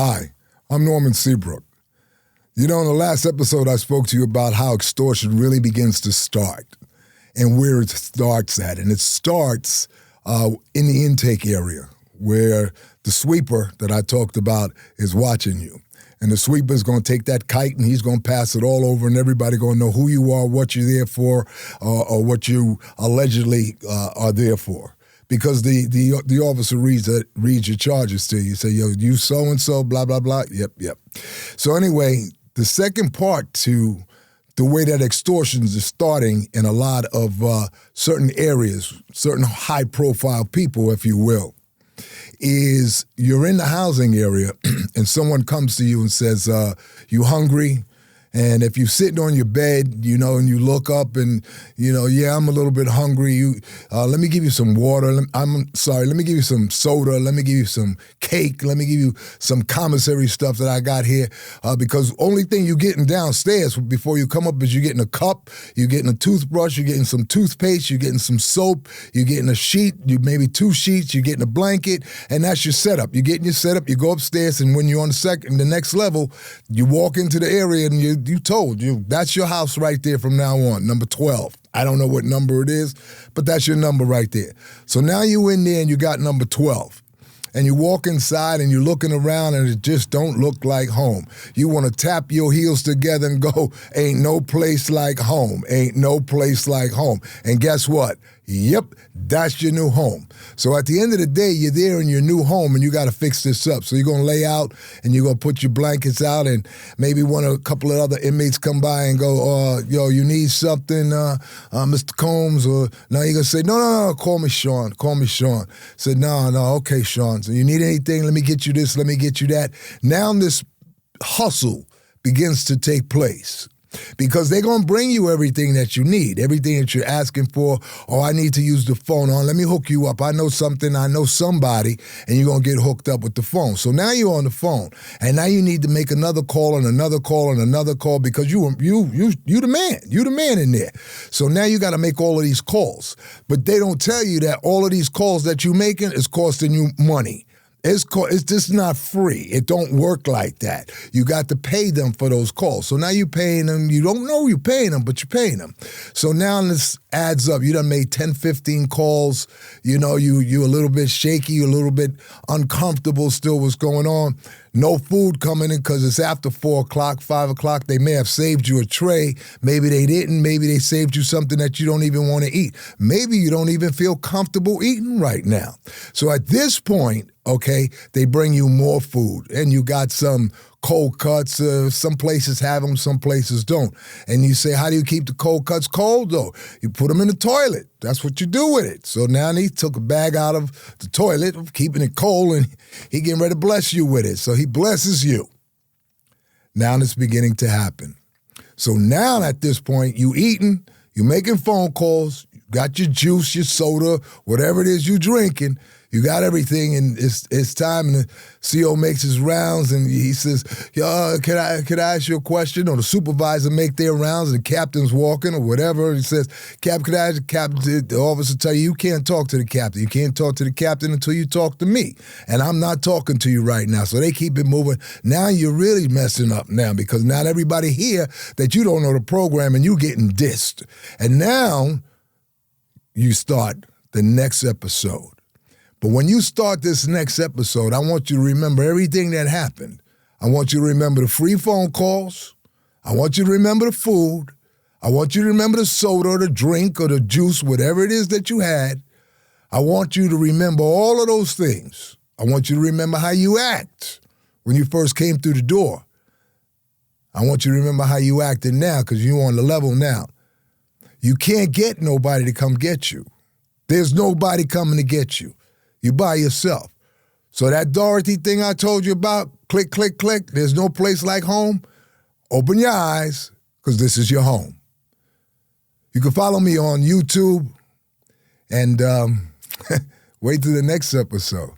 Hi, I'm Norman Seabrook. You know, in the last episode, I spoke to you about how extortion really begins to start and where it starts at. And it starts in the intake area where the sweeper that I talked about is watching you. And the sweeper is going to take that kite and he's going to pass it all over and everybody going to know who you are, what you're there for, or what you allegedly are there for. Because the officer reads your charges to you. Say, yo, you so-and-so, blah, blah, blah. Yep. So anyway, the second part to the way that extortions is starting in a lot of certain areas, certain high-profile people, if you will, is you're in the housing area and someone comes to you and says, you hungry? And if you're sitting on your bed, you know, and you look up and, you know, yeah, I'm a little bit hungry. Let me give you some water. Let me give you some soda. Let me give you some cake. Let me give you some commissary stuff that I got here. Because only thing you're getting downstairs before you come up is you're getting a cup, you're getting a toothbrush, you're getting some toothpaste, you're getting some soap, you're getting a sheet, maybe 2 sheets, you're getting a blanket, and that's your setup. You're getting your setup, you go upstairs, and when you're on the next level, you walk into the area and you told you that's your house right there from now on, number 12. I don't know what number it is, but that's your number right there. So now you in there and you got number 12. And you walk inside and you're looking around and it just don't look like home. You want to tap your heels together and go, ain't no place like home. Ain't no place like home. And guess what? Yep, that's your new home. So at the end of the day, you're there in your new home and you got to fix this up. So you're going to lay out and you're going to put your blankets out and maybe a couple of other inmates come by and go, yo, you need something, Mr. Combs? Or no, you're going to say, no, call me Sean. Said, no, okay, Sean. So you need anything? Let me get you this, let me get you that. Now this hustle begins to take place. Because they're going to bring you everything that you need, everything that you're asking for. Oh, I need to use the phone let me hook you up. I know something, I know somebody, and you're going to get hooked up with the phone. So now you're on the phone, and now you need to make another call and another call and another call because you the man. You the man in there. So now you got to make all of these calls. But they don't tell you that all of these calls that you're making is costing you money. It's just not free. It don't work like that. You got to pay them for those calls. So now you're paying them. You don't know you're paying them, but you're paying them. So now this adds up. You done made 10, 15 calls. You know, you're a little bit shaky, you're a little bit uncomfortable still what's going on. No food coming in because it's after 4 o'clock, 5 o'clock. They may have saved you a tray. Maybe they didn't. Maybe they saved you something that you don't even want to eat. Maybe you don't even feel comfortable eating right now. So at this point, okay, they bring you more food and you got some cold cuts. Some places have them, some places don't. And you say, how do you keep the cold cuts cold though? You put them in the toilet. That's what you do with it. So now he took a bag out of the toilet, keeping it cold, and he getting ready to bless you with it. So he blesses you. Now it's beginning to happen. So now at this point, you eating, you making phone calls, you got your juice, your soda, whatever it is you drinking. You got everything, and it's time, and the CO makes his rounds, and he says, can I ask you a question? Or the supervisor make their rounds, and the captain's walking, or whatever, and he says, could I ask the captain? The officer tell you can't talk to the captain. You can't talk to the captain until you talk to me, and I'm not talking to you right now. So they keep it moving. Now you're really messing up now, because not everybody here that you don't know the program, and you getting dissed. And now you start the next episode. But when you start this next episode, I want you to remember everything that happened. I want you to remember the free phone calls. I want you to remember the food. I want you to remember the soda or the drink or the juice, whatever it is that you had. I want you to remember all of those things. I want you to remember how you act when you first came through the door. I want you to remember how you acted now because you're on the level now. You can't get nobody to come get you. There's nobody coming to get you. You by yourself. So that Dorothy thing I told you about, click, click, click, there's no place like home. Open your eyes, because this is your home. You can follow me on YouTube and wait till the next episode.